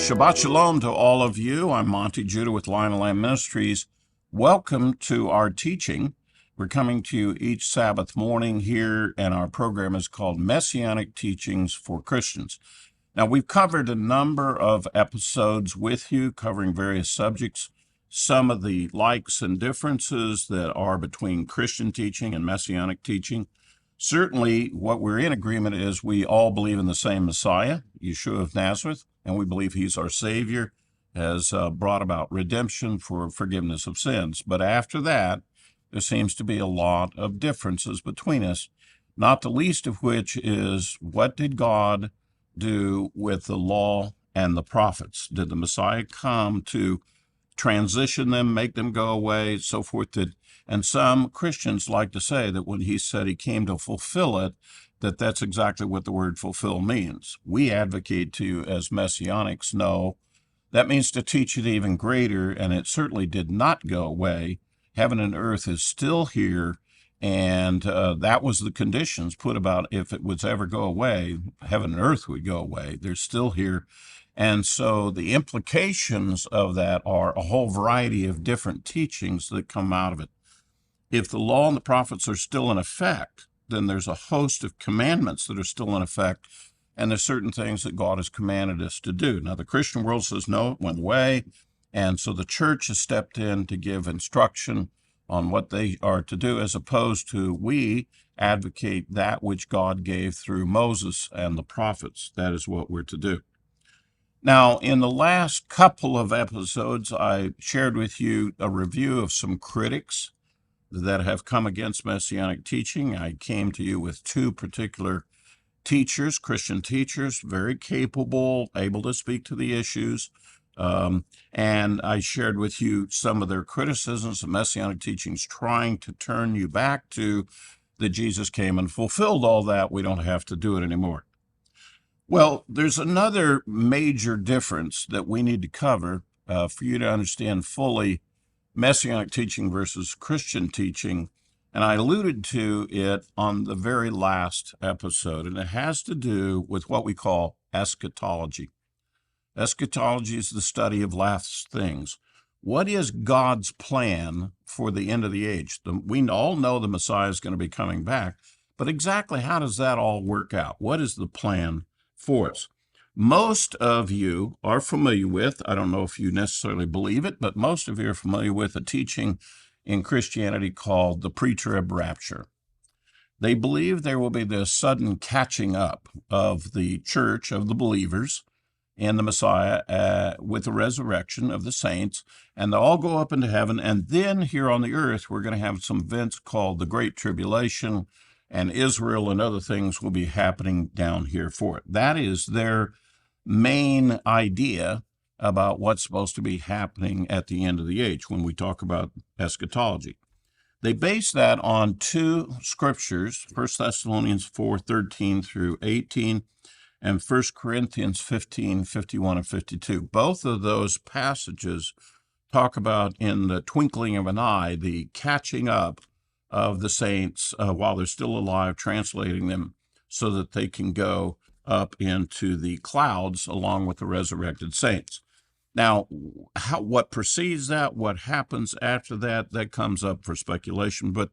Shabbat Shalom to all of you. I'm Monte Judah with Lion and Lamb Ministries. Welcome to our teaching. We're coming to you each Sabbath morning here, and our program is called Messianic Teachings for Christians. Now, we've covered a number of episodes with you covering various subjects, some of the likes and differences that are between Christian teaching and Messianic teaching. Certainly, what we're in agreement is we all believe in the same Messiah, Yeshua of Nazareth, and we believe he's our Savior, has brought about redemption for forgiveness of sins. But after that, there seems to be a lot of differences between us, not the least of which is, what did God do with the law and the prophets? Did the Messiah come to transition them, make them go away, so forth? And some Christians like to say that when he said he came to fulfill it, that's exactly what the word fulfill means. We advocate to you as Messianics, no, that means to teach it even greater, and it certainly did not go away. Heaven and earth is still here, and that was the conditions put about if it was ever go away, heaven and earth would go away. They're still here. And so the implications of that are a whole variety of different teachings that come out of it. If the law and the prophets are still in effect, then there's a host of commandments that are still in effect, and there's certain things that God has commanded us to do. Now, the Christian world says, no, it went away, and so the church has stepped in to give instruction on what they are to do, as opposed to we advocate that which God gave through Moses and the prophets. That is what we're to do. Now, in the last couple of episodes, I shared with you a review of some critics that have come against Messianic teaching. I came to you with two particular teachers, Christian teachers, very capable, able to speak to the issues, and I shared with you some of their criticisms of Messianic teachings, trying to turn you back to that Jesus came and fulfilled all that. We don't have to do it anymore. Well, there's another major difference that we need to cover for you to understand fully Messianic teaching versus Christian teaching, and I alluded to it on the very last episode, and it has to do with what we call eschatology. Eschatology is the study of last things. What is God's plan for the end of the age? We all know the Messiah is going to be coming back, but exactly how does that all work out? What is the plan for us? Most of you are familiar with, I don't know if you necessarily believe it, but most of you are familiar with a teaching in Christianity called the pre-trib rapture. They believe there will be this sudden catching up of the church, of the believers, and the Messiah with the resurrection of the saints, and they'll all go up into heaven, and then here on the earth we're going to have some events called the Great Tribulation, and Israel and other things will be happening down here for it. That is their main idea about what's supposed to be happening at the end of the age when we talk about eschatology. They base that on two scriptures, 1 Thessalonians 4:13 through 18, and 1 Corinthians 15:51 and 52. Both of those passages talk about, in the twinkling of an eye, the catching up of the saints while they're still alive, translating them so that they can go up into the clouds along with the resurrected saints. Now, what precedes that, what happens after that, that comes up for speculation, but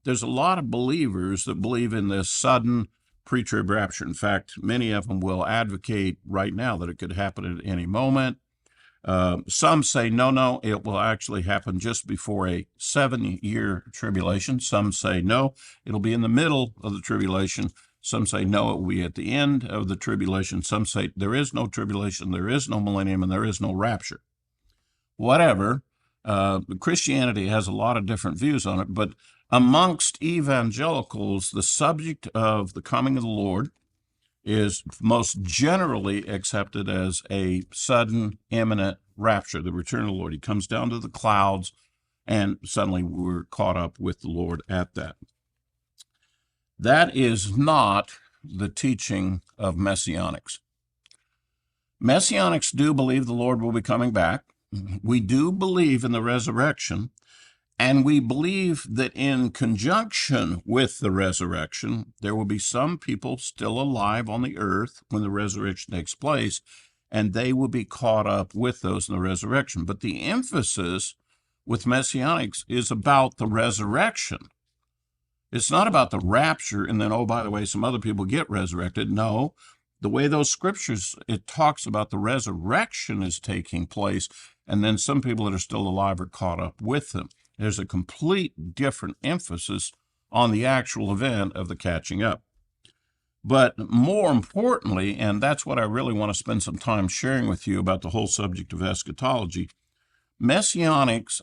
there's a lot of believers that believe in this sudden pre-trib rapture. In fact, many of them will advocate right now that it could happen at any moment. Some say, no, it will actually happen just before a 7-year tribulation. Some say, no, it'll be in the middle of the tribulation. Some say, no, it will be at the end of the tribulation. Some say there is no tribulation, there is no millennium, and there is no rapture. Whatever, Christianity has a lot of different views on it, but amongst evangelicals, the subject of the coming of the Lord is most generally accepted as a sudden, imminent rapture, the return of the Lord. He comes down to the clouds, and suddenly we're caught up with the Lord at that. That is not the teaching of Messianics. Messianics do believe the Lord will be coming back. We do believe in the resurrection, and we believe that in conjunction with the resurrection, there will be some people still alive on the earth when the resurrection takes place, and they will be caught up with those in the resurrection. But the emphasis with Messianics is about the resurrection. It's not about the rapture and then, oh, by the way, some other people get resurrected. No, the way those scriptures, it talks about the resurrection is taking place, and then some people that are still alive are caught up with them. There's a complete different emphasis on the actual event of the catching up. But more importantly, and that's what I really want to spend some time sharing with you about the whole subject of eschatology, Messianics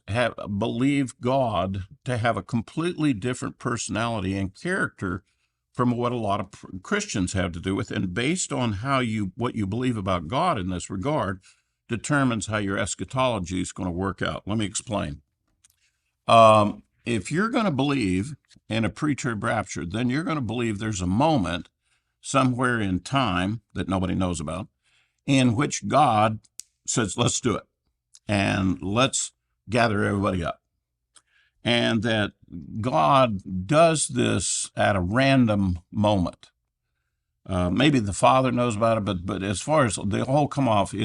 believe God to have a completely different personality and character from what a lot of Christians have to do with, and based on what you believe about God in this regard determines how your eschatology is going to work out. Let me explain. If you're going to believe in a pre-trib rapture, then you're going to believe there's a moment somewhere in time that nobody knows about in which God says, let's do it. And let's gather everybody up. And that God does this at a random moment. Maybe the Father knows about it, but as far as the whole come off,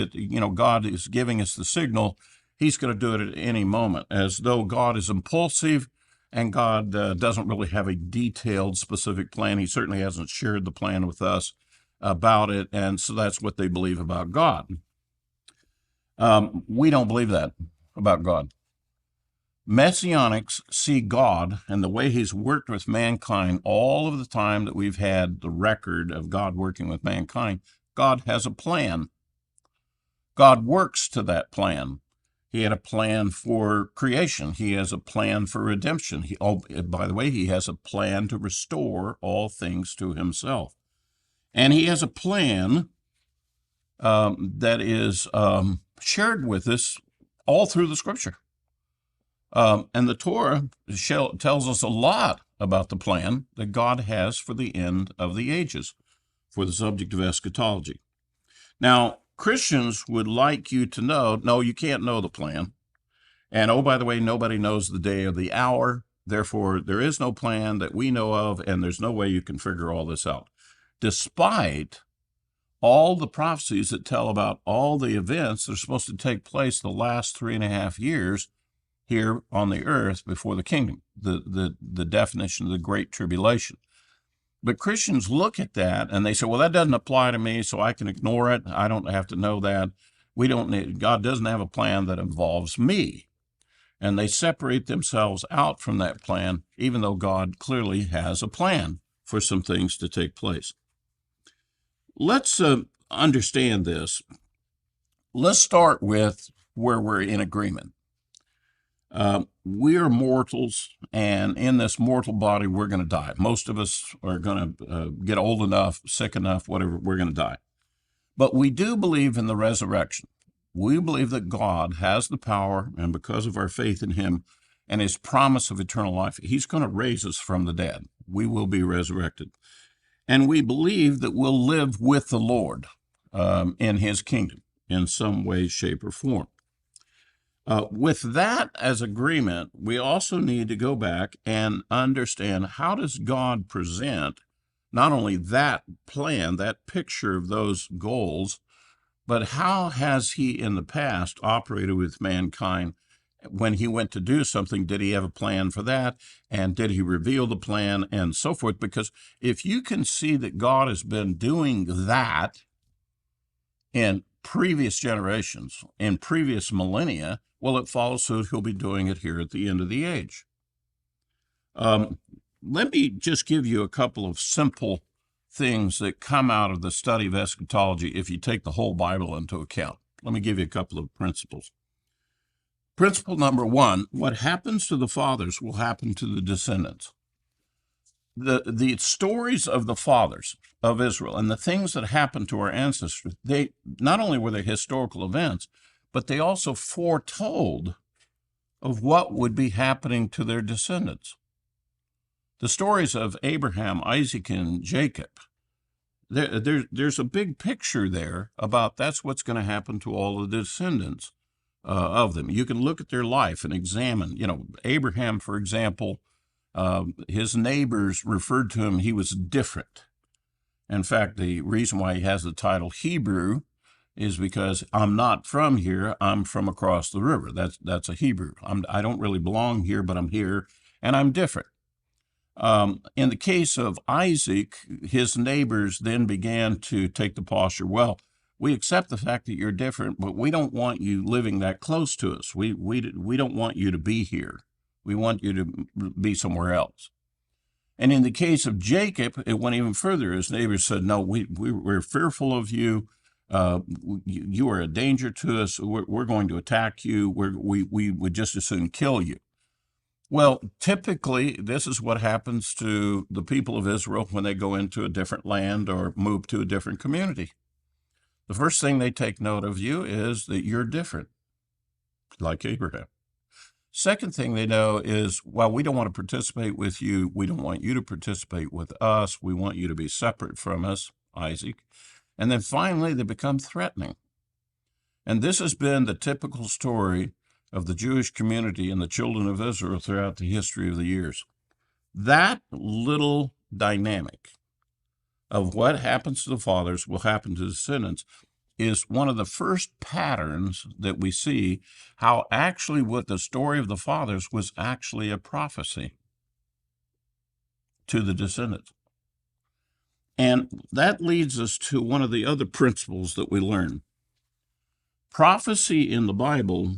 God is giving us the signal. He's going to do it at any moment, as though God is impulsive and God doesn't really have a detailed, specific plan. He certainly hasn't shared the plan with us about it, and so that's what they believe about God. We don't believe that about God. Messianics see God and the way he's worked with mankind all of the time that we've had the record of God working with mankind. God has a plan. God works to that plan. He had a plan for creation. He has a plan for redemption. By the way, he has a plan to restore all things to himself. And he has a plan that is shared with us all through the scripture. And the Torah tells us a lot about the plan that God has for the end of the ages, for the subject of eschatology. Now, Christians would like you to know, no, you can't know the plan. And oh, by the way, nobody knows the day or the hour. Therefore, there is no plan that we know of, and there's no way you can figure all this out. Despite all the prophecies that tell about all the events that are supposed to take place the last 3.5 years here on the earth before the kingdom, the definition of the Great Tribulation. But Christians look at that and they say, well, that doesn't apply to me, so I can ignore it. I don't have to know that. God doesn't have a plan that involves me. And they separate themselves out from that plan, even though God clearly has a plan for some things to take place. Let's understand this. Let's start with where we're in agreement. We are mortals, and in this mortal body, we're going to die. Most of us are going to get old enough, sick enough, whatever, we're going to die. But we do believe in the resurrection. We believe that God has the power, and because of our faith in him and his promise of eternal life, he's going to raise us from the dead. We will be resurrected. And we believe that we'll live with the Lord in his kingdom in some way, shape, or form. With that as agreement, we also need to go back and understand, how does God present not only that plan, that picture of those goals, but how has he in the past operated with mankind? When he went to do something, did he have a plan for that? And did he reveal the plan and so forth? Because if you can see that God has been doing that in previous generations, in previous millennia, well, it follows suit he'll be doing it here at the end of the age. Let me just give you a couple of simple things that come out of the study of eschatology if you take the whole Bible into account. Let me give you a couple of principles. Principle number one, what happens to the fathers will happen to the descendants. The stories of the fathers of Israel and the things that happened to our ancestors, they not only were they historical events, but they also foretold of what would be happening to their descendants. The stories of Abraham, Isaac, and Jacob, there's a big picture there about that's what's going to happen to all of the descendants of them. You can look at their life and examine, Abraham, for example, his neighbors referred to him, he was different. In fact, the reason why he has the title Hebrew is because I'm not from here. I'm from across the river. That's a Hebrew. I don't really belong here, but I'm here, and I'm different. In the case of Isaac, his neighbors then began to take the posture, well, we accept the fact that you're different, but we don't want you living that close to us. We don't want you to be here. We want you to be somewhere else. And in the case of Jacob, it went even further. His neighbors said, no, we're fearful of you. You are a danger to us. We're going to attack you. We would just as soon kill you. Well, typically, this is what happens to the people of Israel when they go into a different land or move to a different community. The first thing they take note of you is that you're different, like Abraham. Second thing they know is, well, we don't want to participate with you. We don't want you to participate with us. We want you to be separate from us, Isaac. And then finally, they become threatening. And this has been the typical story of the Jewish community and the children of Israel throughout the history of the years. That little dynamic of what happens to the fathers will happen to the descendants is one of the first patterns that we see how actually what the story of the fathers was actually a prophecy to the descendants. And that leads us to one of the other principles that we learn. Prophecy in the Bible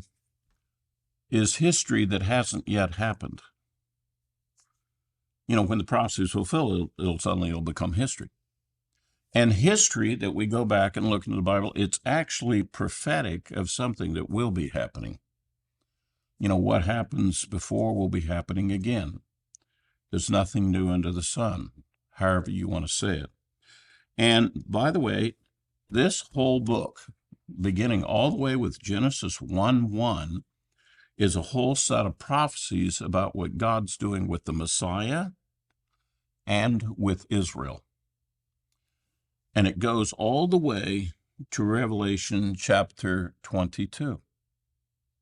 is history that hasn't yet happened. You know, when the prophecy is fulfilled, it'll become history. And history that we go back and look into the Bible, it's actually prophetic of something that will be happening. You know, what happens before will be happening again. There's nothing new under the sun, however you want to say it. And by the way, this whole book, beginning all the way with Genesis 1:1, is a whole set of prophecies about what God's doing with the Messiah and with Israel. And it goes all the way to Revelation chapter 22.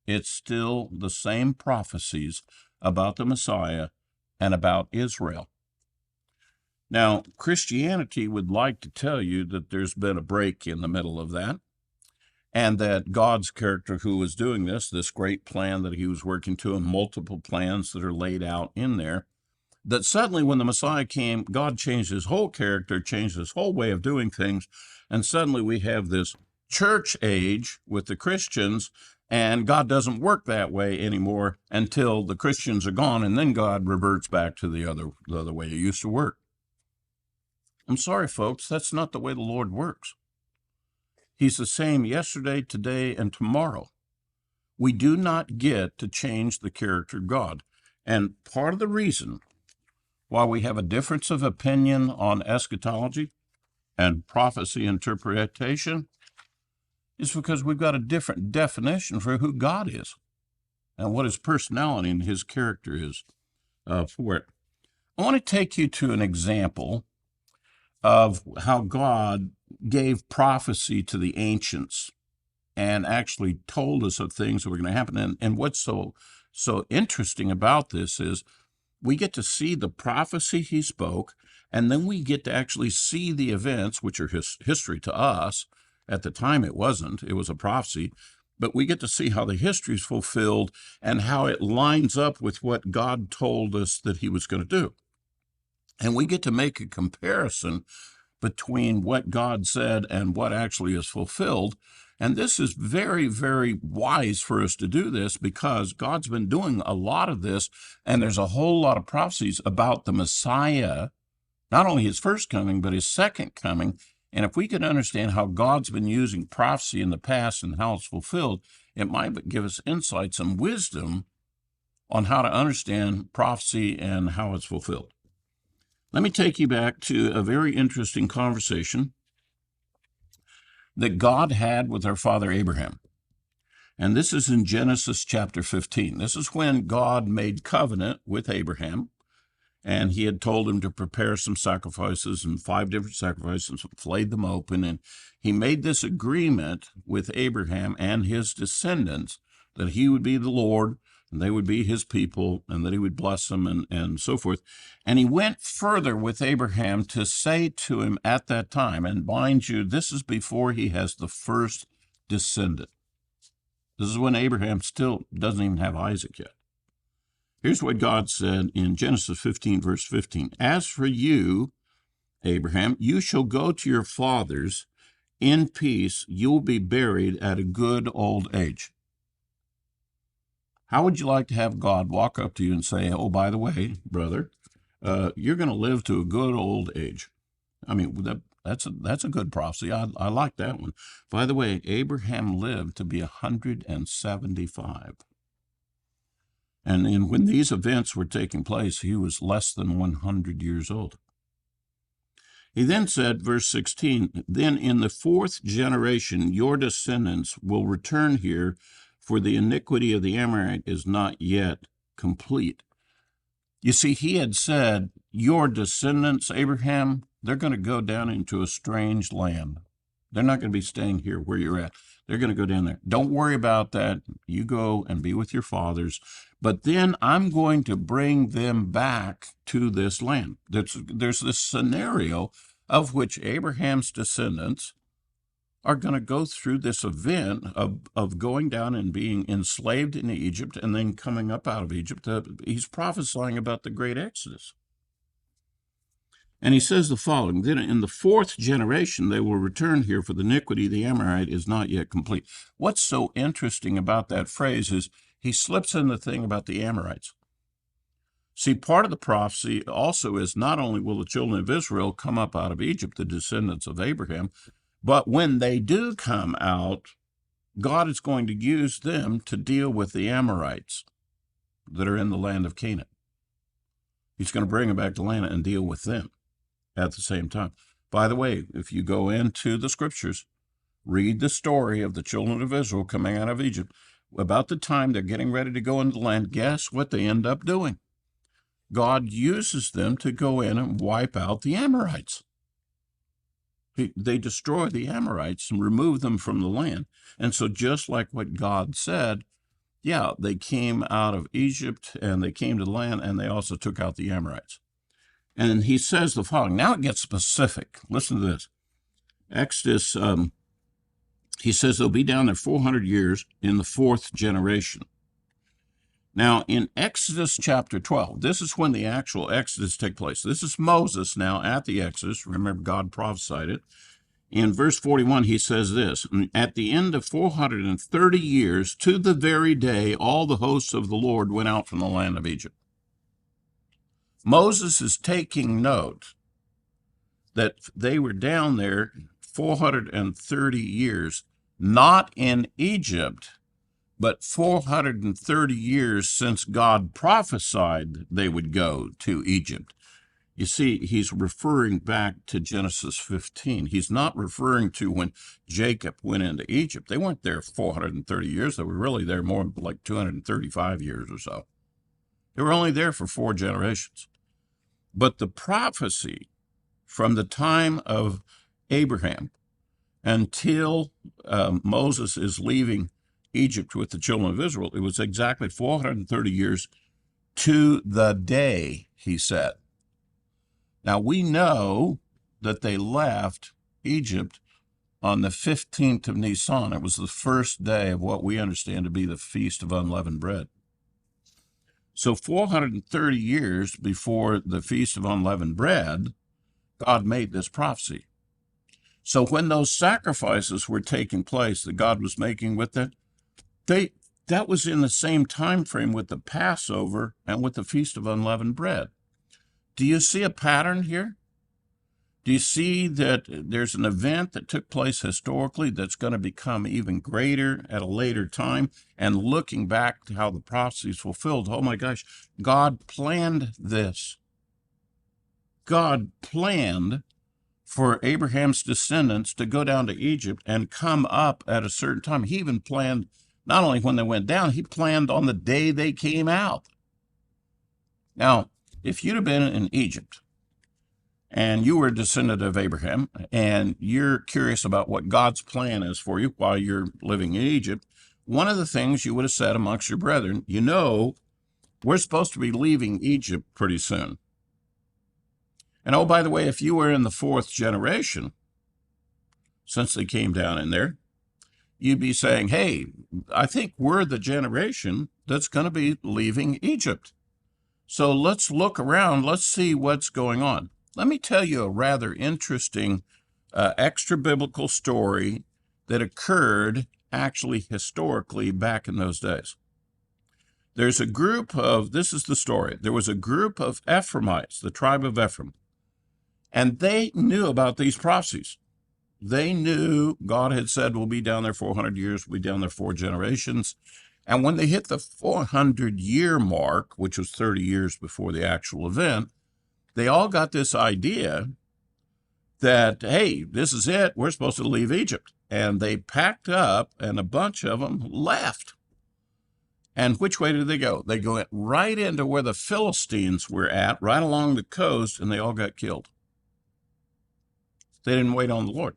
It's still the same prophecies about the Messiah and about Israel. Now, Christianity would like to tell you that there's been a break in the middle of that, and that God's character who was doing this great plan that he was working to, and multiple plans that are laid out in there, that suddenly when the Messiah came, God changed his whole character, changed his whole way of doing things, and suddenly we have this church age with the Christians, and God doesn't work that way anymore until the Christians are gone, and then God reverts back to the other way it used to work. I'm sorry, folks, that's not the way the Lord works. He's the same yesterday, today, and tomorrow. We do not get to change the character of God. And part of the reason why we have a difference of opinion on eschatology and prophecy interpretation is because we've got a different definition for who God is and what his personality and his character is for it. I want to take you to an example of how God gave prophecy to the ancients and actually told us of things that were going to happen. And what's so interesting about this is we get to see the prophecy he spoke, and then we get to actually see the events, which are history to us. At the time, it wasn't. It was a prophecy. But we get to see how the history is fulfilled and how it lines up with what God told us that he was going to do. And we get to make a comparison between what God said and what actually is fulfilled. And this is very, very wise for us to do this because God's been doing a lot of this, and there's a whole lot of prophecies about the Messiah, not only his first coming, but his second coming. And if we could understand how God's been using prophecy in the past and how it's fulfilled, it might give us insights and wisdom on how to understand prophecy and how it's fulfilled. Let me take you back to a very interesting conversation that God had with our father Abraham. And this is in Genesis chapter 15. This is when God made covenant with Abraham, and he had told him to prepare some sacrifices, and 5 different sacrifices, and flayed them open. And he made this agreement with Abraham and his descendants that he would be the Lord, and they would be his people, and that he would bless them, and so forth. And he went further with Abraham to say to him at that time, and mind you, this is before he has the first descendant. This is when Abraham still doesn't even have Isaac yet. Here's what God said in Genesis 15, verse 15. As for you, Abraham, you shall go to your fathers in peace. You'll be buried at a good old age. How would you like to have God walk up to you and say, oh, by the way, brother, you're going to live to a good old age? I mean, that's a good prophecy. I like that one. By the way, Abraham lived to be 175. And when these events were taking place, he was less than 100 years old. He then said, verse 16, then in the fourth generation your descendants will return here, for the iniquity of the Amorite is not yet complete. You see, he had said, your descendants, Abraham, they're going to go down into a strange land. They're not going to be staying here where you're at. They're going to go down there. Don't worry about that. You go and be with your fathers. But then I'm going to bring them back to this land. There's this scenario of which Abraham's descendants are going to go through this event of going down and being enslaved in Egypt and then coming up out of Egypt. He's prophesying about the great Exodus. And he says the following, then in the fourth generation they will return here, for the iniquity of the Amorite is not yet complete. What's so interesting about that phrase is he slips in the thing about the Amorites. See, part of the prophecy also is not only will the children of Israel come up out of Egypt, the descendants of Abraham, but when they do come out, God is going to use them to deal with the Amorites that are in the land of Canaan. He's going to bring them back to land and deal with them at the same time. By the way, if you go into the scriptures, read the story of the children of Israel coming out of Egypt. About the time they're getting ready to go into the land, guess what they end up doing? God uses them to go in and wipe out the Amorites. They destroy the Amorites and remove them from the land. And so just like what God said, yeah, they came out of Egypt and they came to the land and they also took out the Amorites. And he says the following. Now it gets specific. Listen to this. Exodus, he says they'll be down there 400 years in the fourth generation. Now, in Exodus chapter 12, this is when the actual Exodus takes place. This is Moses now at the Exodus. Remember, God prophesied it. In verse 41, he says this, at the end of 430 years, to the very day, all the hosts of the Lord went out from the land of Egypt. Moses is taking note that they were down there 430 years, not in Egypt, but 430 years since God prophesied they would go to Egypt. You see, he's referring back to Genesis 15. He's not referring to when Jacob went into Egypt. They weren't there 430 years. They were really there more like 235 years or so. They were only there for 4 generations. But the prophecy from the time of Abraham until Moses is leaving Egypt with the children of Israel, it was exactly 430 years to the day, he said. Now, we know that they left Egypt on the 15th of Nisan. It was the first day of what we understand to be the Feast of Unleavened Bread. So 430 years before the Feast of Unleavened Bread, God made this prophecy. So when those sacrifices were taking place that God was making with it, that was in the same time frame with the Passover and with the Feast of Unleavened Bread. Do you see a pattern here? Do you see that there's an event that took place historically that's going to become even greater at a later time? And looking back to how the prophecy is fulfilled, oh my gosh, God planned this. God planned for Abraham's descendants to go down to Egypt and come up at a certain time. He even planned not only when they went down, he planned on the day they came out. Now, if you'd have been in Egypt and you were a descendant of Abraham and you're curious about what God's plan is for you while you're living in Egypt, one of the things you would have said amongst your brethren, we're supposed to be leaving Egypt pretty soon. And oh, by the way, if you were in the fourth generation, since they came down in there, you'd be saying, hey, I think we're the generation that's going to be leaving Egypt. So let's look around. Let's see what's going on. Let me tell you a rather interesting extra-biblical story that occurred actually historically back in those days. There's a group of, this is the story, there was a group of Ephraimites, the tribe of Ephraim, and they knew about these prophecies. They knew God had said, we'll be down there 400 years, we'll be down there 4 generations. And when they hit the 400-year mark, which was 30 years before the actual event, they all got this idea that, hey, this is it, we're supposed to leave Egypt. And they packed up, and a bunch of them left. And which way did they go? They went right into where the Philistines were at, right along the coast, and they all got killed. They didn't wait on the Lord.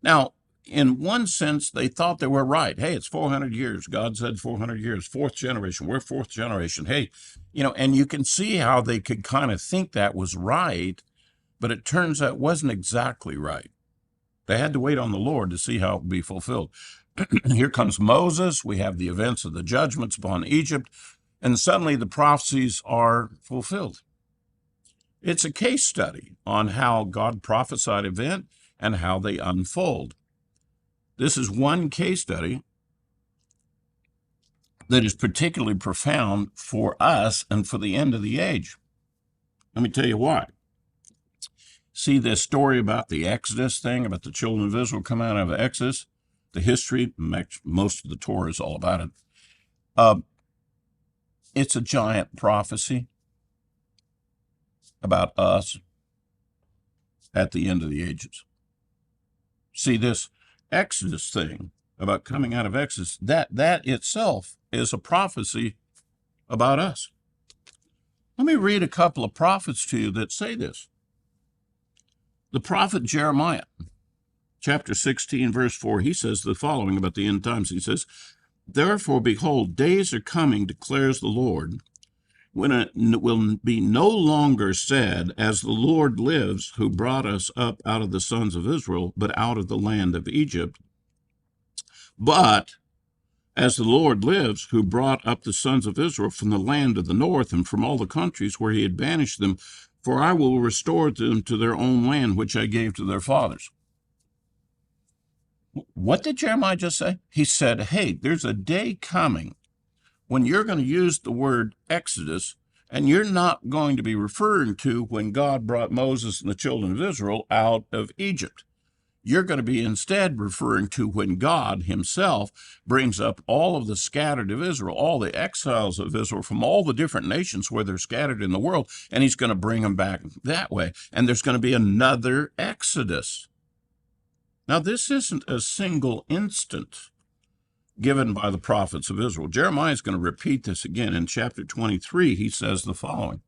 Now, in one sense, they thought they were right. Hey, it's 400 years. God said 400 years, 4th generation. We're 4th generation. Hey, and you can see how they could kind of think that was right, but it turns out it wasn't exactly right. They had to wait on the Lord to see how it would be fulfilled. Here comes Moses. We have the events of the judgments upon Egypt, and suddenly the prophecies are fulfilled. It's a case study on how God prophesied event and how they unfold. This is one case study that is particularly profound for us and for the end of the age. Let me tell you why. See this story about the Exodus thing, about the children of Israel coming out of Exodus? The history, most of the Torah is all about it. It's a giant prophecy about us at the end of the ages. See, this Exodus thing about coming out of Exodus, that itself is a prophecy about us. Let me read a couple of prophets to you that say this. The prophet Jeremiah, chapter 16, verse 4, he says the following about the end times. He says, "Therefore, behold, days are coming, declares the Lord, when it will be no longer said, as the Lord lives, who brought us up out of the sons of Israel, but out of the land of Egypt, but as the Lord lives, who brought up the sons of Israel from the land of the north and from all the countries where he had banished them, for I will restore them to their own land, which I gave to their fathers." What did Jeremiah just say? He said, hey, there's a day coming when you're going to use the word Exodus, and you're not going to be referring to when God brought Moses and the children of Israel out of Egypt. You're going to be instead referring to when God himself brings up all of the scattered of Israel, all the exiles of Israel from all the different nations where they're scattered in the world, and he's going to bring them back that way. And there's going to be another Exodus. Now, this isn't a single instant given by the prophets of Israel. Jeremiah is going to repeat this again. In chapter 23, he says the following.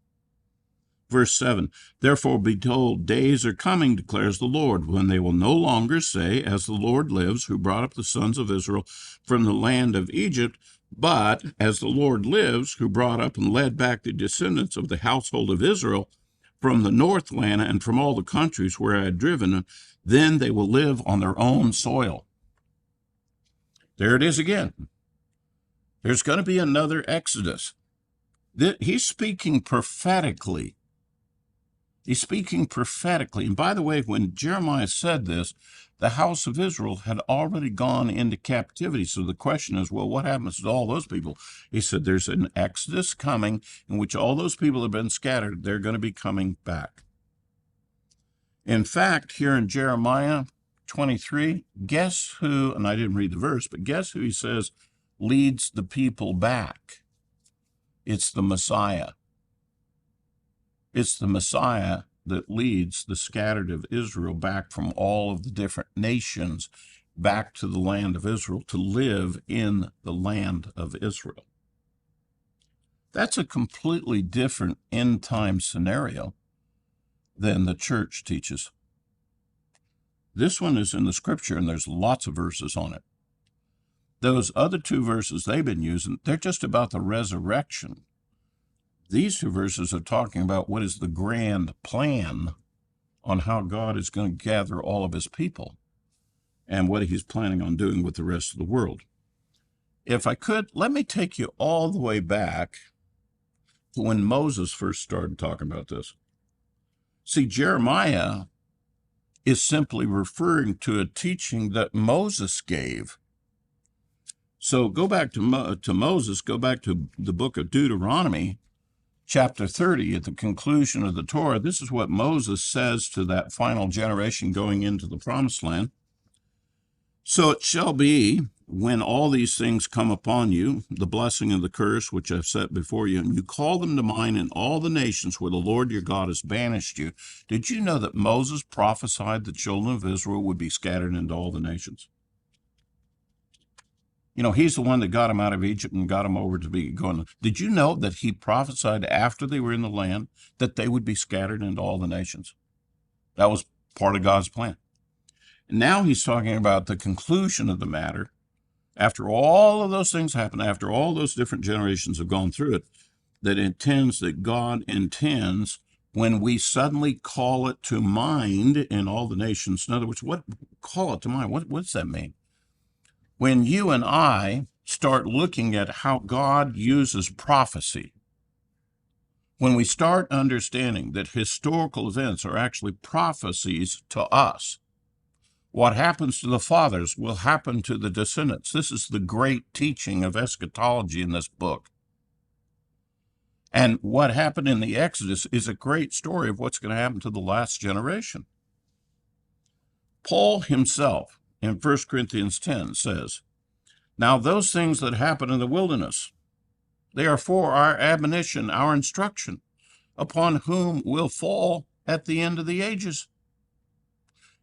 Verse 7, "Therefore behold, days are coming, declares the Lord, when they will no longer say, as the Lord lives, who brought up the sons of Israel from the land of Egypt, but as the Lord lives, who brought up and led back the descendants of the household of Israel from the north land and from all the countries where I had driven them, then they will live on their own soil." There it is again. There's going to be another Exodus. He's speaking prophetically. He's speaking prophetically. And by the way, when Jeremiah said this, the house of Israel had already gone into captivity. So the question is, well, what happens to all those people? He said there's an Exodus coming in which all those people have been scattered. They're going to be coming back. In fact, here in Jeremiah 23, guess who, and I didn't read the verse, but guess who he says leads the people back? It's the Messiah. It's the Messiah that leads the scattered of Israel back from all of the different nations back to the land of Israel to live in the land of Israel. That's a completely different end time scenario than the church teaches. This one is in the scripture, and there's lots of verses on it. Those other two verses they've been using, they're just about the resurrection. These two verses are talking about what is the grand plan on how God is going to gather all of his people and what he's planning on doing with the rest of the world. If I could, let me take you all the way back to when Moses first started talking about this. See, Jeremiah is simply referring to a teaching that Moses gave. So go back to Moses, go back to the book of Deuteronomy, chapter 30, at the conclusion of the Torah. This is what Moses says to that final generation going into the promised land. So it shall be, when all these things come upon you, the blessing and the curse which I've set before you, and you call them to mind in all the nations where the Lord your God has banished you. Did you know that Moses prophesied the children of Israel would be scattered into all the nations? You know, he's the one that got them out of Egypt and got them over to be going. Did you know that he prophesied after they were in the land that they would be scattered into all the nations? That was part of God's plan. Now he's talking about the conclusion of the matter. After all of those things happen, after all those different generations have gone through it, that God intends when we suddenly call it to mind in all the nations. In other words, call it to mind? What does that mean? When you and I start looking at how God uses prophecy, when we start understanding that historical events are actually prophecies to us, what happens to the fathers will happen to the descendants. This is the great teaching of eschatology in this book. And what happened in the Exodus is a great story of what's going to happen to the last generation. Paul himself, in 1 Corinthians 10, says, now those things that happen in the wilderness, they are for our admonition, our instruction, upon whom will fall at the end of the ages.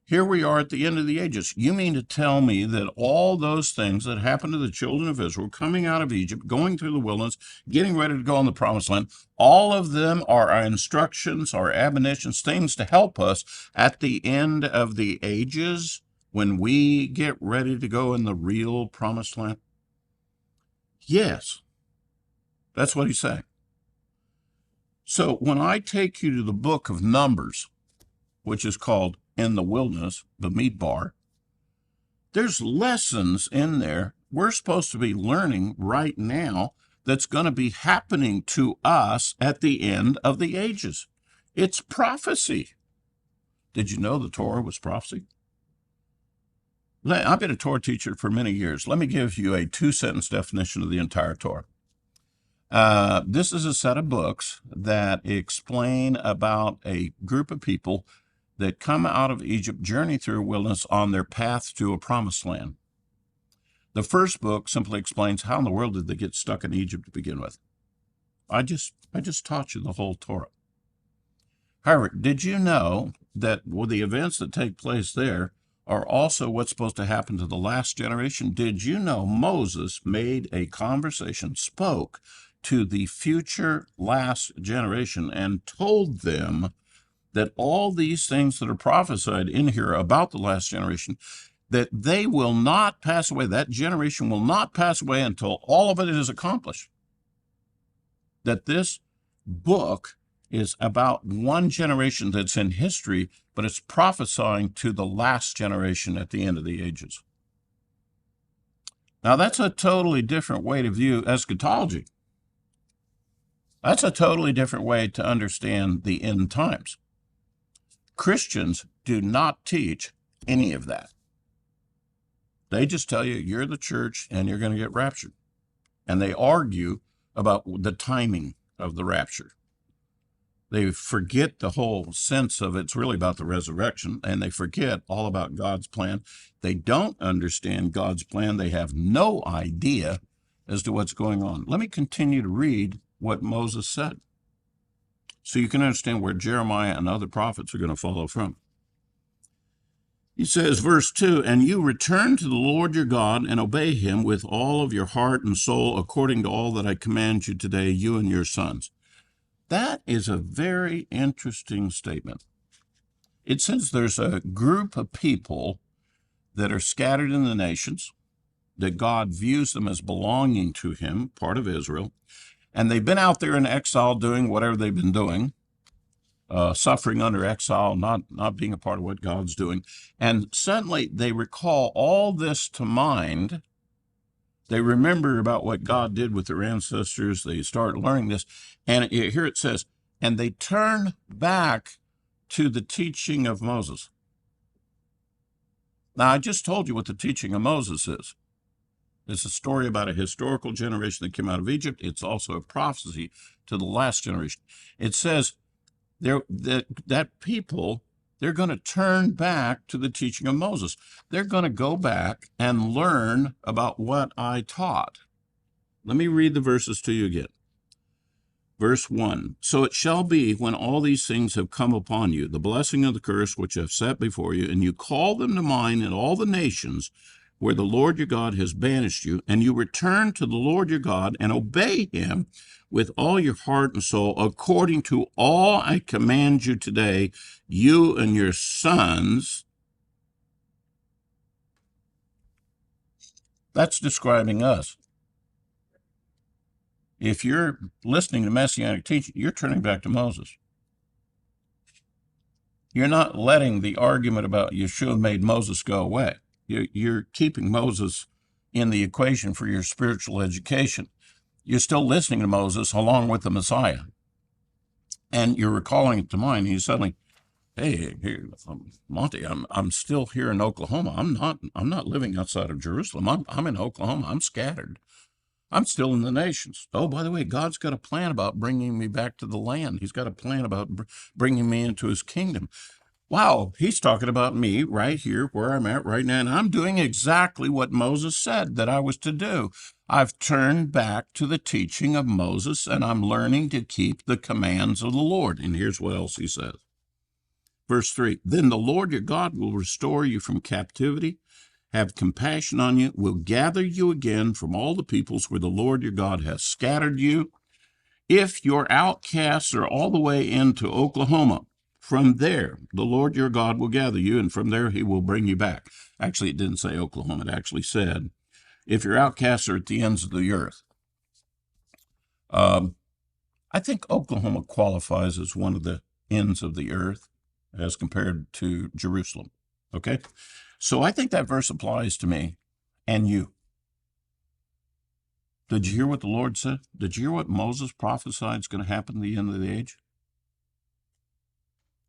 Here we are at the end of the ages. You mean to tell me that all those things that happened to the children of Israel coming out of Egypt, going through the wilderness, getting ready to go in the promised land, all of them are our instructions, our admonitions, things to help us at the end of the ages when we get ready to go in the real promised land? Yes, that's what he's saying. So when I take you to the book of Numbers, which is called In the Wilderness, the Midbar, there's lessons in there we're supposed to be learning right now that's going to be happening to us at the end of the ages. It's prophecy. Did you know the Torah was prophecy? I've been a Torah teacher for many years. Let me give you a 2-sentence definition of the entire Torah. This is a set of books that explain about a group of people that come out of Egypt, journey through a wilderness on their path to a promised land. The first book simply explains how in the world did they get stuck in Egypt to begin with. I just taught you the whole Torah. However, did you know that the events that take place there are also what's supposed to happen to the last generation? Did you know Moses made a conversation, spoke to the future last generation and told them that all these things that are prophesied in here about the last generation, that they will not pass away, that generation will not pass away until all of it is accomplished? That this book is about one generation that's in history, but it's prophesying to the last generation at the end of the ages. Now, that's a totally different way to view eschatology. That's a totally different way to understand the end times. Christians do not teach any of that. They just tell you, you're the church and you're going to get raptured. And they argue about the timing of the rapture. They forget the whole sense of it's really about the resurrection, and they forget all about God's plan. They don't understand God's plan. They have no idea as to what's going on. Let me continue to read what Moses said so you can understand where Jeremiah and other prophets are going to follow from. He says, verse 2, and you return to the Lord your God and obey him with all of your heart and soul according to all that I command you today, you and your sons. That is a very interesting statement. It says there's a group of people that are scattered in the nations. that God views them as belonging to him, part of Israel, and they've been out there in exile doing whatever they've been doing, suffering under exile, not being a part of what God's doing. And suddenly they recall all this to mind. They remember about what God did with their ancestors. They start learning this. And here it says, and they turn back to the teaching of Moses. Now, I just told you what the teaching of Moses is. It's a story about a historical generation that came out of Egypt. It's also a prophecy to the last generation. It says that people, they're going to turn back to the teaching of Moses. They're going to go back and learn about what I taught. Let me read the verses to you again. Verse 1, so it shall be when all these things have come upon you, the blessing and the curse which I have set before you, and you call them to mind in all the nations where the Lord your God has banished you, and you return to the Lord your God and obey him with all your heart and soul, according to all I command you today, you and your sons. That's describing us. If you're listening to Messianic teaching, you're turning back to Moses. You're not letting the argument about Yeshua made Moses go away. You're keeping Moses in the equation for your spiritual education. You're still listening to Moses along with the Messiah. And you're recalling it to mind, and you suddenly, hey, here, Monte, I'm still here in Oklahoma. I'm not living outside of Jerusalem. I'm in Oklahoma. I'm scattered. I'm still in the nations. Oh, by the way, God's got a plan about bringing me back to the land. He's got a plan about bringing me into his kingdom. Wow, he's talking about me right here where I'm at right now, and I'm doing exactly what Moses said that I was to do. I've turned back to the teaching of Moses, and I'm learning to keep the commands of the Lord. And here's what else he says. Verse 3, then the Lord your God will restore you from captivity, have compassion on you, will gather you again from all the peoples where the Lord your God has scattered you. If your outcasts are all the way into Oklahoma, from there the Lord your God will gather you, and from there he will bring you back. Actually, it didn't say Oklahoma. It actually said, if your outcasts are at the ends of the earth. I think Oklahoma qualifies as one of the ends of the earth as compared to Jerusalem. Okay? So I think that verse applies to me and you. Did you hear what the Lord said? Did you hear what Moses prophesied is going to happen at the end of the age?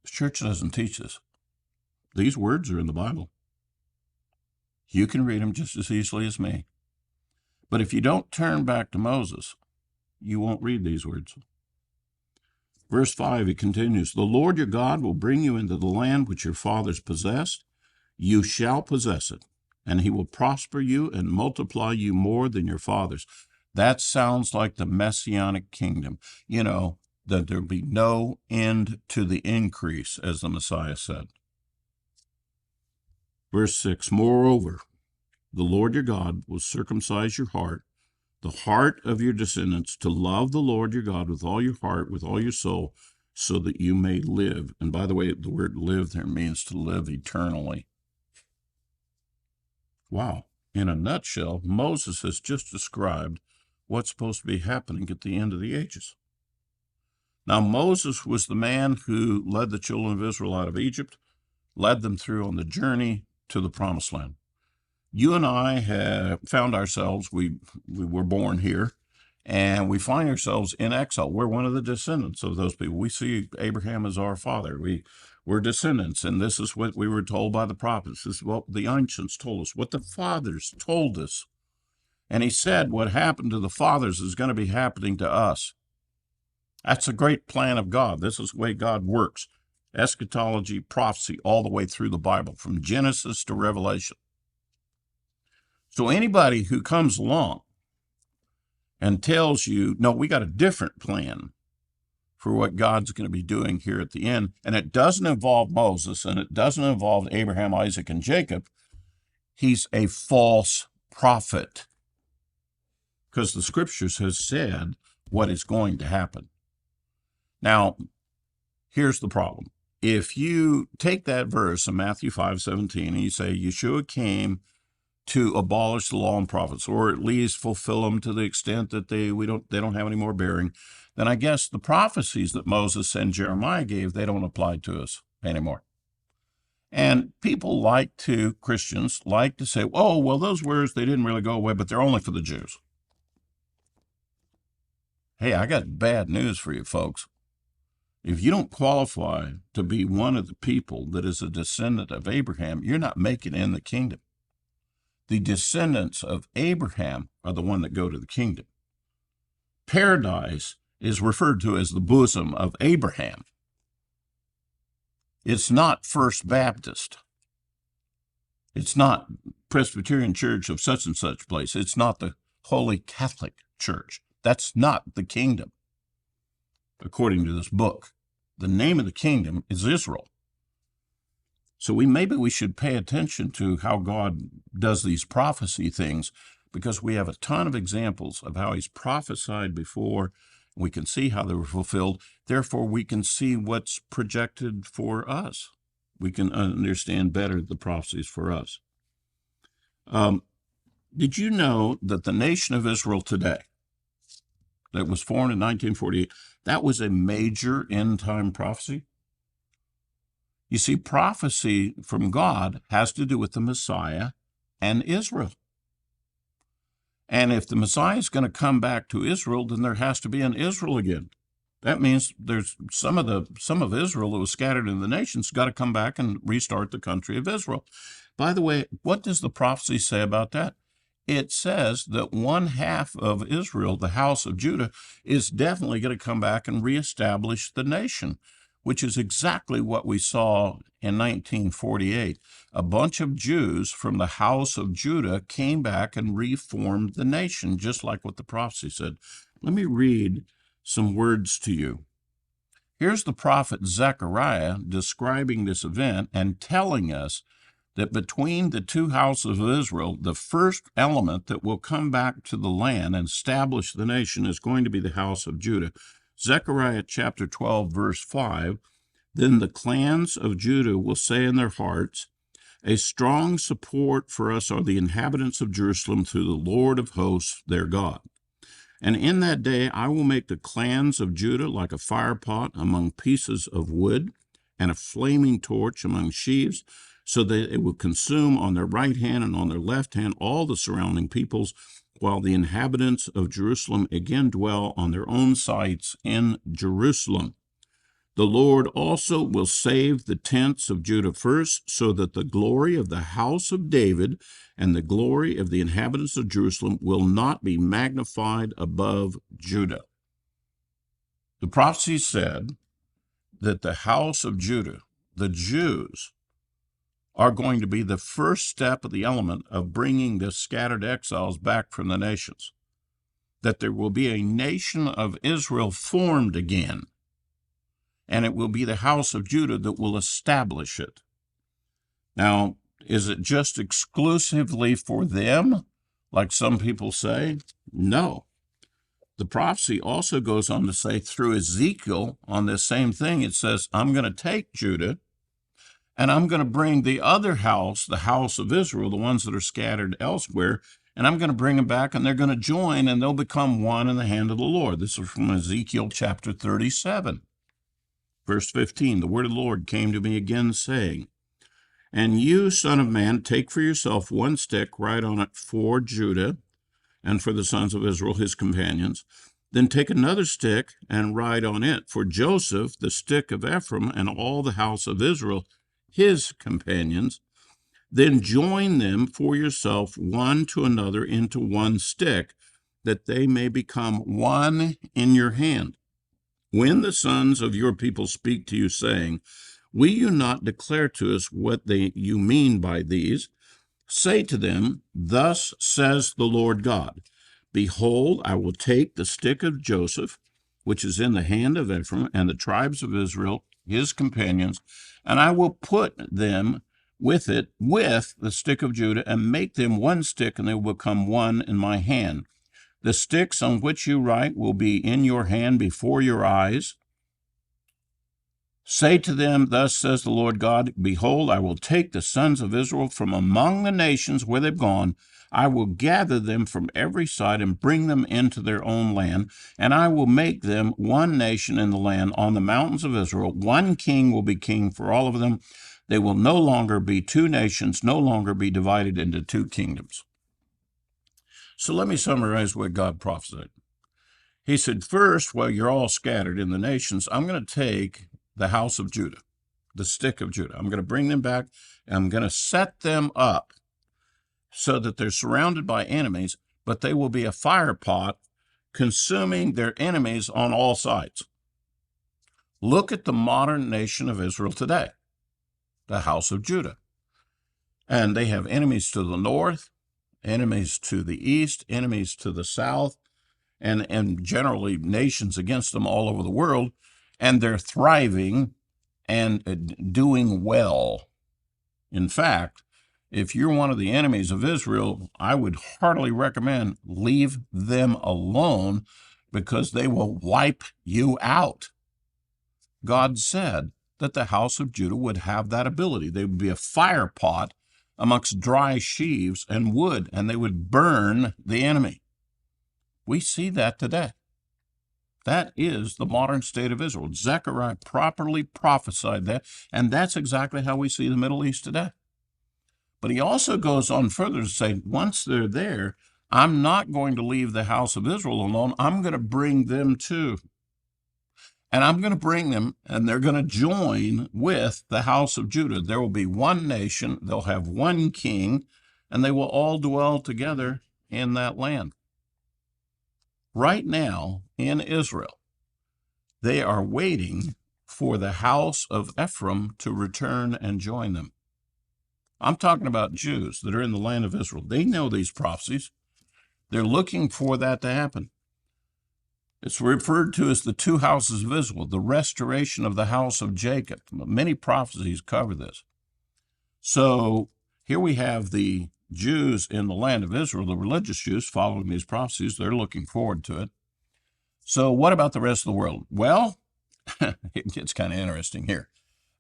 The church doesn't teach this. These words are in the Bible. You can read them just as easily as me. But if you don't turn back to Moses, you won't read these words. Verse 5, it continues, the Lord your God will bring you into the land which your fathers possessed. You shall possess it, and he will prosper you and multiply you more than your fathers. That sounds like the Messianic kingdom. You know, that there'll be no end to the increase, as the Messiah said. Verse 6, moreover, the Lord your God will circumcise your heart, the heart of your descendants, to love the Lord your God with all your heart, with all your soul, so that you may live. And by the way, the word live there means to live eternally. Wow. In a nutshell, Moses has just described what's supposed to be happening at the end of the ages. Now, Moses was the man who led the children of Israel out of Egypt, led them through on the journey to the promised land. You and I have found ourselves, we were born here, and we find ourselves in exile. We're one of the descendants of those people. We see Abraham as our father. We're descendants, and this is what we were told by the prophets. This is what the ancients told us, what the fathers told us. And he said what happened to the fathers is going to be happening to us. That's a great plan of God. This is the way God works. Eschatology, prophecy, all the way through the Bible, from Genesis to Revelation. So anybody who comes along and tells you, no, we got a different plan for what God's going to be doing here at the end, and it doesn't involve Moses, and it doesn't involve Abraham, Isaac, and Jacob, he's a false prophet. Because the scriptures have said what is going to happen. Now, here's the problem. If you take that verse in Matthew 5:17 and you say, Yeshua came to abolish the law and prophets, or at least fulfill them to the extent that they don't have any more bearing, then I guess the prophecies that Moses and Jeremiah gave, they don't apply to us anymore. And Christians like to say, oh, well, those words, they didn't really go away, but they're only for the Jews. Hey, I got bad news for you folks. If you don't qualify to be one of the people that is a descendant of Abraham, you're not making it in the kingdom. The descendants of Abraham are the one that go to the kingdom. Paradise is referred to as the bosom of Abraham. It's not First Baptist. It's not Presbyterian Church of such and such place. It's not the Holy Catholic Church. That's not the kingdom, according to this book. The name of the kingdom is Israel. So maybe we should pay attention to how God does these prophecy things, because we have a ton of examples of how he's prophesied before. We can see how they were fulfilled. Therefore, we can see what's projected for us. We can understand better the prophecies for us. Did you know that the nation of Israel today, that was formed in 1948, that was a major end-time prophecy? You see, prophecy from God has to do with the Messiah and Israel. And if the Messiah is going to come back to Israel, then there has to be an Israel again. That means there's some of Israel that was scattered in the nations got to come back and restart the country of Israel. By the way, what does the prophecy say about that? It says that one half of Israel, the house of Judah, is definitely going to come back and reestablish the nation, which is exactly what we saw in 1948. A bunch of Jews from the house of Judah came back and reformed the nation, just like what the prophecy said. Let me read some words to you. Here's the prophet Zechariah describing this event and telling us that between the two houses of Israel, the first element that will come back to the land and establish the nation is going to be the house of Judah. Zechariah chapter 12, verse 5, then the clans of Judah will say in their hearts, a strong support for us are the inhabitants of Jerusalem through the Lord of hosts, their God. And in that day I will make the clans of Judah like a firepot among pieces of wood, and a flaming torch among sheaves, so that it will consume on their right hand and on their left hand all the surrounding peoples, while the inhabitants of Jerusalem again dwell on their own sites in Jerusalem. The Lord also will save the tents of Judah first, so that the glory of the house of David and the glory of the inhabitants of Jerusalem will not be magnified above Judah. The prophecy said that the house of Judah, the Jews, are going to be the first step of the element of bringing the scattered exiles back from the nations, that there will be a nation of Israel formed again, and it will be the house of Judah that will establish it. Now, is it just exclusively for them, like some people say? No. The prophecy also goes on to say through Ezekiel on this same thing, it says, I'm going to take Judah, and I'm going to bring the other house, the house of Israel, the ones that are scattered elsewhere, and I'm going to bring them back, and they're going to join, and they'll become one in the hand of the Lord. This is from Ezekiel chapter 37. Verse 15, the word of the Lord came to me again, saying, and you, son of man, take for yourself one stick, write on it for Judah, and for the sons of Israel, his companions. Then take another stick, and write on it for Joseph, the stick of Ephraim, and all the house of Israel, his companions. Then join them for yourself one to another into one stick, that they may become one in your hand. When the sons of your people speak to you, saying, will you not declare to us what you mean by these? Say to them, thus says the Lord God, behold, I will take the stick of Joseph, which is in the hand of Ephraim, and the tribes of Israel, his companions, and I will put them with it, with the stick of Judah, and make them one stick, and they will become one in my hand. The sticks on which you write will be in your hand before your eyes. Say to them, thus says the Lord God, behold, I will take the sons of Israel from among the nations where they've gone. I will gather them from every side and bring them into their own land, and I will make them one nation in the land on the mountains of Israel. One king will be king for all of them. They will no longer be two nations, no longer be divided into two kingdoms. So let me summarize what God prophesied. He said, first, while you're all scattered in the nations, I'm going to take the house of Judah, the stick of Judah. I'm going to bring them back, and I'm going to set them up so that they're surrounded by enemies, but they will be a fire pot consuming their enemies on all sides. Look at the modern nation of Israel today, the house of Judah. And they have enemies to the north, enemies to the east, enemies to the south, and generally nations against them all over the world, and they're thriving and doing well. In fact, if you're one of the enemies of Israel, I would heartily recommend leave them alone because they will wipe you out. God said that the house of Judah would have that ability. They would be a fire pot amongst dry sheaves and wood, and they would burn the enemy. We see that today. That is the modern state of Israel. Zechariah properly prophesied that, and that's exactly how we see the Middle East today. But he also goes on further to say, once they're there, I'm not going to leave the house of Israel alone. I'm going to bring them too. And I'm going to bring them, and they're going to join with the house of Judah. There will be one nation, they'll have one king, and they will all dwell together in that land. Right now, in Israel, they are waiting for the house of Ephraim to return and join them. I'm talking about Jews that are in the land of Israel. They know these prophecies. They're looking for that to happen. It's referred to as the two houses of Israel, the restoration of the house of Jacob. Many prophecies cover this. So here we have the Jews in the land of Israel, the religious Jews following these prophecies. They're looking forward to it. So what about the rest of the world? Well, it gets kind of interesting here.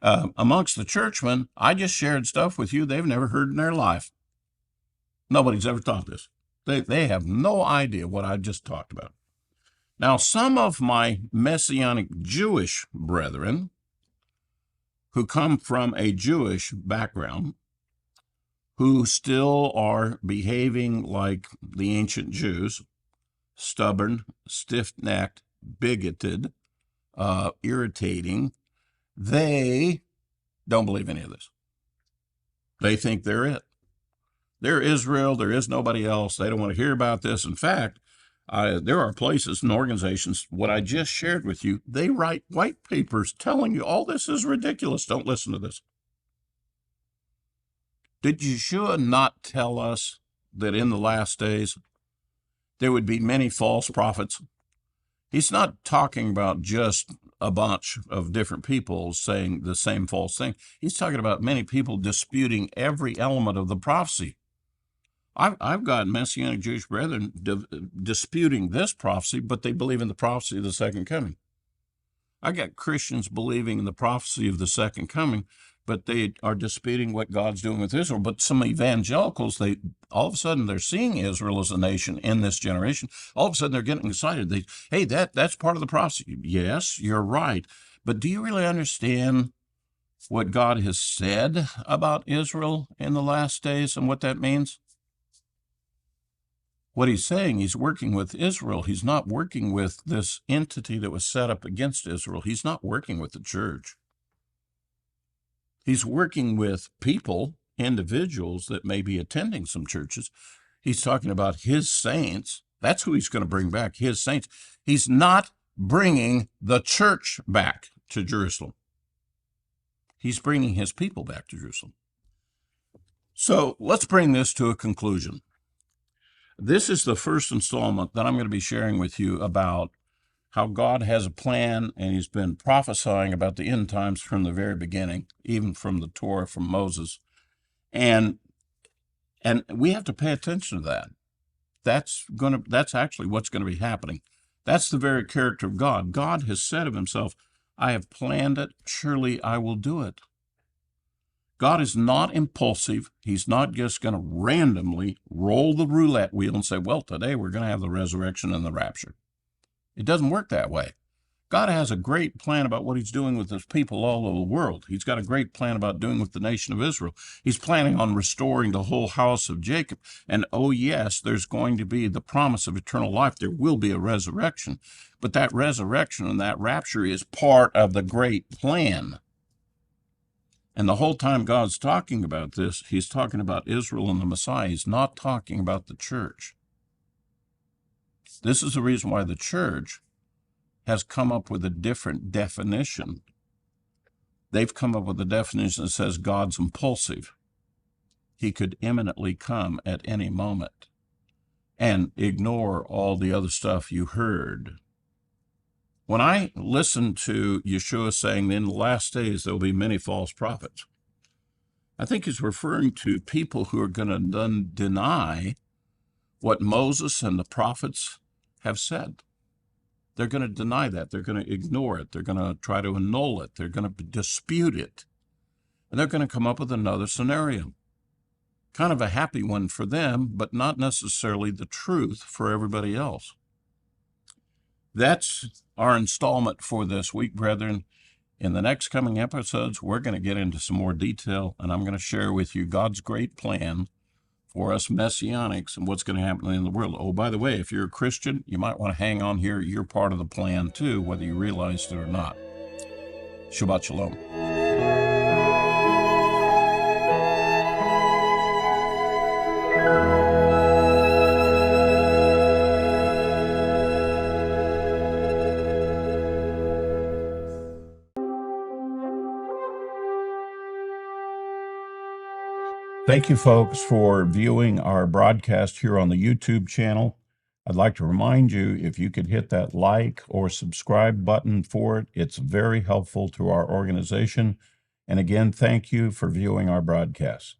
Amongst the churchmen, I just shared stuff with you they've never heard in their life. Nobody's ever taught this. They have no idea what I just talked about. Now, some of my Messianic Jewish brethren who come from a Jewish background, who still are behaving like the ancient Jews, stubborn, stiff-necked, bigoted, irritating, they don't believe any of this. They think they're it. They're Israel. There is nobody else. They don't want to hear about this. In fact, there are places and organizations, what I just shared with you, they write white papers telling you all this is ridiculous. Don't listen to this. Did Yeshua not tell us that in the last days there would be many false prophets? He's not talking about just a bunch of different people saying the same false thing. He's talking about many people disputing every element of the prophecy. I've got Messianic Jewish brethren disputing this prophecy, but they believe in the prophecy of the second coming. I got Christians believing in the prophecy of the second coming, but they are disputing what God's doing with Israel. But some evangelicals, all of a sudden they're seeing Israel as a nation in this generation. All of a sudden they're getting excited. Hey, that's part of the prophecy. Yes, you're right. But do you really understand what God has said about Israel in the last days and what that means? What he's saying, he's working with Israel. He's not working with this entity that was set up against Israel. He's not working with the church. He's working with people, individuals that may be attending some churches. He's talking about his saints. That's who he's going to bring back, his saints. He's not bringing the church back to Jerusalem. He's bringing his people back to Jerusalem. So let's bring this to a conclusion. This is the first installment that I'm going to be sharing with you about how God has a plan, and he's been prophesying about the end times from the very beginning, even from the Torah, from Moses. And we have to pay attention to that. That's actually what's going to be happening. That's the very character of God. God has said of himself, I have planned it. Surely I will do it. God is not impulsive. He's not just going to randomly roll the roulette wheel and say, well, today we're going to have the resurrection and the rapture. It doesn't work that way. God has a great plan about what he's doing with his people all over the world. He's got a great plan about doing with the nation of Israel. He's planning on restoring the whole house of Jacob. And oh yes, there's going to be the promise of eternal life. There will be a resurrection. But that resurrection and that rapture is part of the great plan. And the whole time God's talking about this, he's talking about Israel and the Messiah. He's not talking about the church. This is the reason why the church has come up with a different definition. They've come up with a definition that says God's impulsive. He could imminently come at any moment, and ignore all the other stuff you heard. When I listen to Yeshua saying in the last days there will be many false prophets, I think he's referring to people who are going to deny what Moses and the prophets have said. They're going to deny that. They're going to ignore it. They're going to try to annul it. They're going to dispute it. And they're going to come up with another scenario. Kind of a happy one for them, but not necessarily the truth for everybody else. That's our installment for this week, brethren. In the next coming episodes, we're going to get into some more detail, and I'm going to share with you God's great plan for us Messianics and what's going to happen in the world. Oh, by the way, if you're a Christian, you might want to hang on here. You're part of the plan too, whether you realized it or not. Shabbat Shalom. Thank you, folks, for viewing our broadcast here on the YouTube channel. I'd like to remind you, if you could hit that like or subscribe button for it, it's very helpful to our organization. And again, thank you for viewing our broadcast.